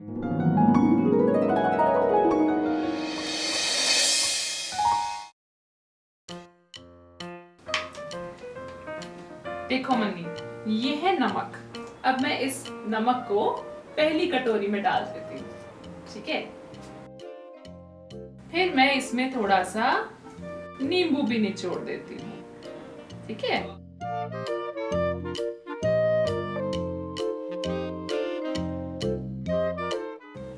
देखो मन्नी, ये है नमक। अब मैं इस नमक को पहली कटोरी में डाल देती हूँ, ठीक है। फिर मैं इसमें थोड़ा सा नींबू भी निचोड़ देती हूँ, ठीक है।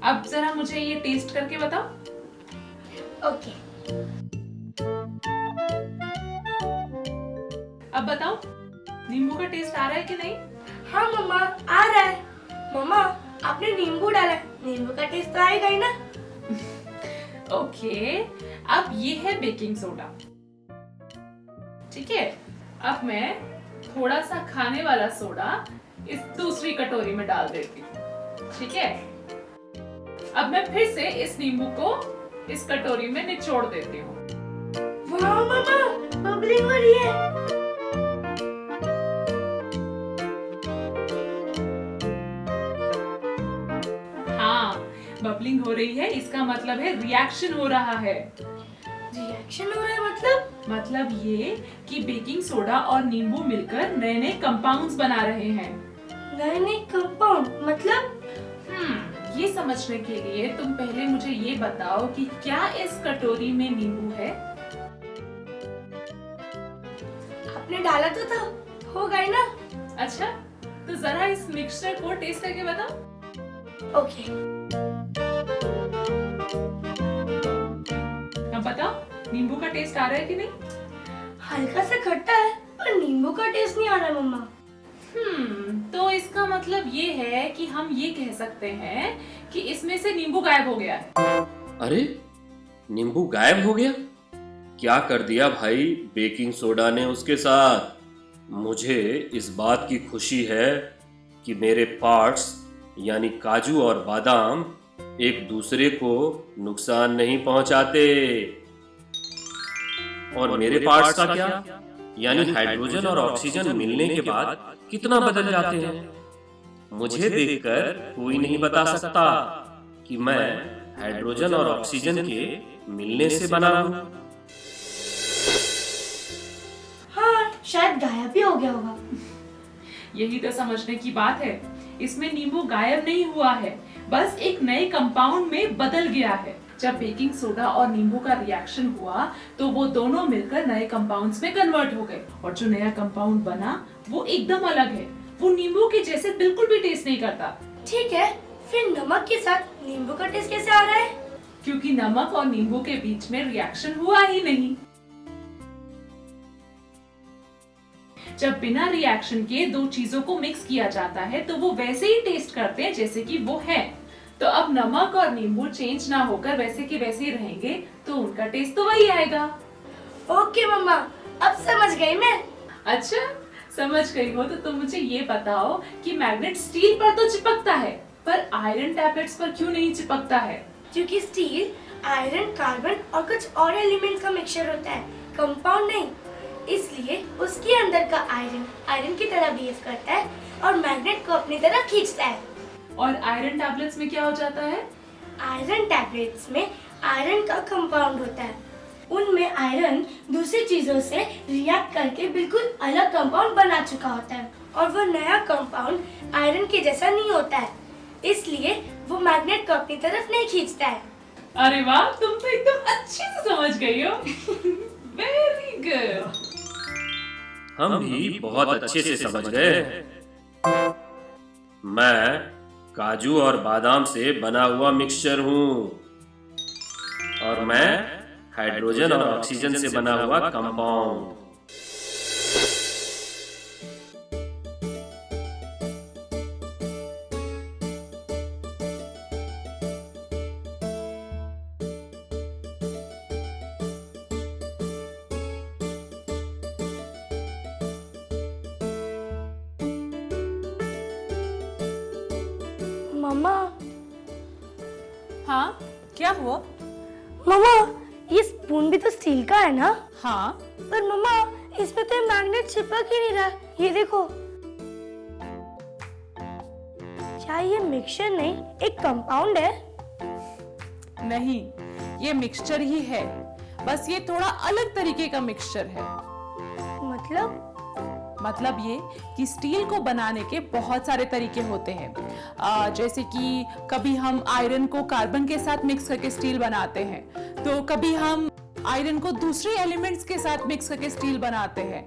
अब जरा मुझे ये टेस्ट करके बताओ। ओके। अब बताओ, नींबू का टेस्ट आ रहा है कि नहीं? हाँ मम्मा, आ रहा है। मम्मा, आपने नींबू डाला है, नींबू का टेस्ट तो आएगा ही ना। ओके, अब ये है बेकिंग सोडा, ठीक है। अब मैं थोड़ा सा खाने वाला सोडा इस दूसरी कटोरी में डाल देती हूँ, ठीक है। अब मैं फिर से इस नींबू को इस कटोरी में निचोड़ देती हूँ। वाह मम्मा, बबलिंग हो रही है। हाँ, बबलिंग हो रही है, इसका मतलब है रिएक्शन हो रहा है। रिएक्शन हो रहा है मतलब ये कि बेकिंग सोडा और नींबू मिलकर नए नए कंपाउंड्स बना रहे हैं। नए नए कंपाउंड मतलब? ये समझने के लिए तुम पहले मुझे ये बताओ कि क्या इस कटोरी में नींबू है? आपने डाला तो था, होगा ही ना। अच्छा, तो जरा इस मिक्सचर को टेस्ट करके बताओ। ओके। अब बताओ, नींबू का टेस्ट आ रहा है कि नहीं? हल्का सा खट्टा है, पर नींबू का टेस्ट नहीं आ रहा मम्मा। तो इसका मतलब ये है कि हम ये कह सकते हैं कि इसमें से नींबू गायब हो गया है। अरे, नींबू गायब हो गया? क्या कर दिया भाई बेकिंग सोडा ने उसके साथ? मुझे इस बात की खुशी है कि मेरे पार्ट्स यानी काजू और बादाम एक दूसरे को नुकसान नहीं पहुंचाते। और मेरे पार्ट्स का क्या? यानी हाइड्रोजन और ऑक्सीजन मिलने के बाद कितना बदल जाते हैं। मुझे देखकर कोई नहीं बता सकता कि मैं हाइड्रोजन और ऑक्सीजन के मिलने से बना हूं। हाँ, शायद गायब भी हो गया होगा। यही तो समझने की बात है। इसमें नींबू गायब नहीं हुआ है, बस एक नए कंपाउंड में बदल गया है। जब बेकिंग सोडा और नींबू का रिएक्शन हुआ तो वो दोनों मिलकर नए कंपाउंड्स में कन्वर्ट हो गए, और जो नया कंपाउंड बना वो एकदम अलग है। वो नींबू के जैसे बिल्कुल भी टेस्ट नहीं करता। ठीक है, फिर नमक के साथ नींबू का टेस्ट कैसे आ रहा है? क्योंकि नमक और नींबू के बीच में रिएक्शन हुआ ही नहीं। जब बिना रिएक्शन के दो चीजों को मिक्स किया जाता है तो वो वैसे ही टेस्ट करते हैं जैसे कि वो है। तो अब नमक और नींबू चेंज ना होकर वैसे के वैसे ही रहेंगे तो उनका टेस्ट तो वही आएगा। ओके मम्मा, अब समझ गई मैं। अच्छा, समझ गई हो तो तुम मुझे ये बताओ कि मैग्नेट स्टील पर तो चिपकता है, पर आयरन टैबलेट्स पर क्यों नहीं चिपकता है? क्योंकि स्टील आयरन, कार्बन और कुछ और एलिमेंट्स का मिक्सचर होता है, कंपाउंड नहीं। इसलिए उसके अंदर का आयरन की तरह बिहेव करता है और मैग्नेट को अपनी तरफ खींचता है। और आयरन टैबलेट्स में क्या हो जाता है? आयरन टैबलेट्स में आयरन का कंपाउंड होता है। उनमें आयरन दूसरी चीजों से रिएक्ट करके बिल्कुल अलग कंपाउंड बना चुका होता है, और वो नया कंपाउंड आयरन के जैसा नहीं होता है। इसलिए वो मैग्नेट को अपनी तरफ नहीं खींचता है। अरे वाह, तुम तो एकदम अच्छे से समझ गई हो। Very good. हम भी बहुत अच्छे से समझ गए। मैं काजू और बादाम से बना हुआ मिक्सचर हूँ, और मैं हाइड्रोजन और ऑक्सीजन से बना हुआ कंपाउंड। मम्मा, हाँ, क्या हुआ? मम्मा, ये स्पून भी तो स्टील का है ना? हाँ, पर मम्मा, इसमें तो मैग्नेट चिपक ही नहीं रहा। ये देखो। क्या ये मिक्सचर नहीं एक कंपाउंड है? नहीं, ये मिक्सचर ही है, बस ये थोड़ा अलग तरीके का मिक्सचर है। मतलब ये कि स्टील को बनाने के बहुत सारे तरीके होते हैं। जैसे कि कभी हम आयरन को कार्बन के साथ मिक्स करके स्टील बनाते हैं, तो कभी हम आयरन को दूसरे एलिमेंट्स के साथ मिक्स करके स्टील बनाते हैं,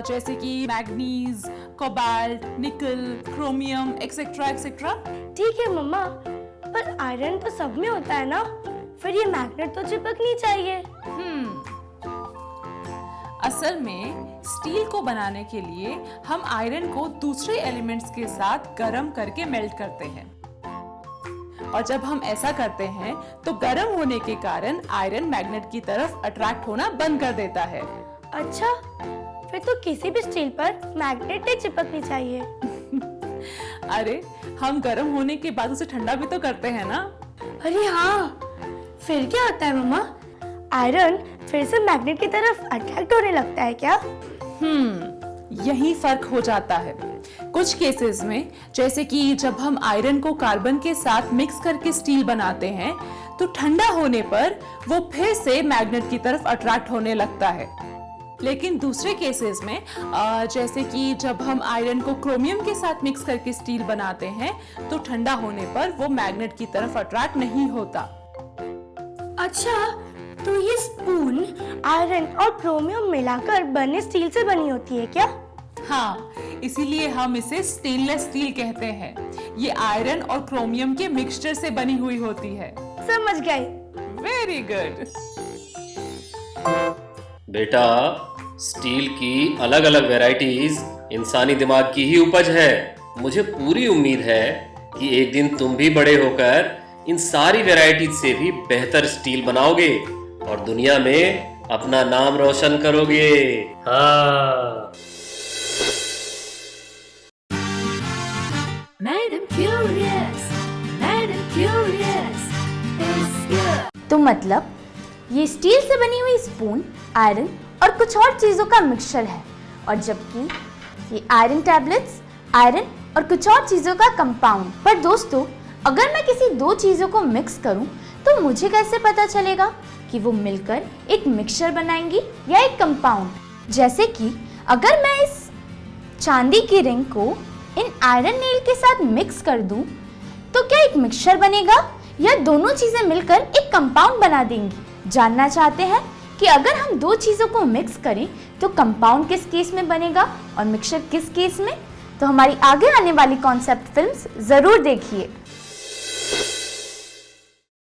जैसे कि मैग्नीज, कोबाल्ट, निकल, क्रोमियम एक्सेट्रा एक्सेट्रा। ठीक है मम्मा, पर आयरन तो सब में होता है ना, फिर ये मैग्नेट तो चिपकनी चाहिए। असल में स्टील को बनाने के लिए हम आयरन को दूसरे एलिमेंट्स के साथ गर्म करके मेल्ट करते हैं, और जब हम ऐसा करते हैं तो गर्म होने के कारण आयरन मैग्नेट की तरफ अट्रैक्ट होना बंद कर देता है। अच्छा, फिर तो किसी भी स्टील पर मैग्नेट नहीं चिपकनी चाहिए। अरे, हम गर्म होने के बाद उसे ठंडा भी तो करते हैं ना। अरे हाँ, फिर क्या होता है मम्मा? आयरन फिर से मैग्नेट की तरफ अट्रैक्ट होने लगता है क्या? यही फर्क हो जाता है। कुछ केसेस में, जैसे कि जब हम आयरन को कार्बन के साथ मिक्स करके स्टील बनाते हैं, तो ठंडा होने पर वो फिर से मैग्नेट की तरफ अट्रैक्ट होने लगता है। लेकिन दूसरे केसेस में, जैसे कि जब हम आयरन को क्रोमियम के साथ मिक्स करके स्टील बनाते हैं, तो ठंडा होने पर वो मैग्नेट की तरफ अट्रैक्ट नहीं होता। अच्छा, तो ये स्पून आयरन और क्रोमियम मिलाकर बने स्टील से बनी होती है क्या? हाँ, इसीलिए हम इसे स्टेनलेस स्टील कहते हैं। ये आयरन और क्रोमियम के मिक्सचर से बनी हुई होती है। समझ गई। Very good. बेटा, स्टील की अलग अलग वैरायटीज इंसानी दिमाग की ही उपज है। मुझे पूरी उम्मीद है कि एक दिन तुम भी बड़े होकर इन सारी वैरायटीज से भी बेहतर स्टील बनाओगे और दुनिया में अपना नाम रोशन करोगे। हाँ। Madam Curious is here. तो मतलब ये स्टील से बनी हुई स्पून, आयरन और कुछ और चीज़ों का मिक्सचर है, और जबकि ये आयरन टैबलेट्स, आयरन और कुछ और चीज़ों का कंपाउंड। पर दोस्तों, अगर मैं किसी दो चीज़ों को मिक्स करूं, तो मुझे कैसे पता चलेगा कि वो मिलकर एक मिक्सचर बनाएंगी या एक कंपाउंड? जैसे कि अगर मैं इस चांदी की रिंग को इन आयरन नेल के साथ मिक्स कर दूं, तो क्या एक मिक्सचर बनेगा या दोनों चीजें मिलकर एक कंपाउंड बना देंगी? जानना चाहते हैं कि अगर हम दो चीजों को मिक्स करें तो कंपाउंड किस केस में बनेगा और मिक्सचर किस केस में? तो हमारी आगे आने वाली कॉन्सेप्ट फिल्म्स जरूर देखिए।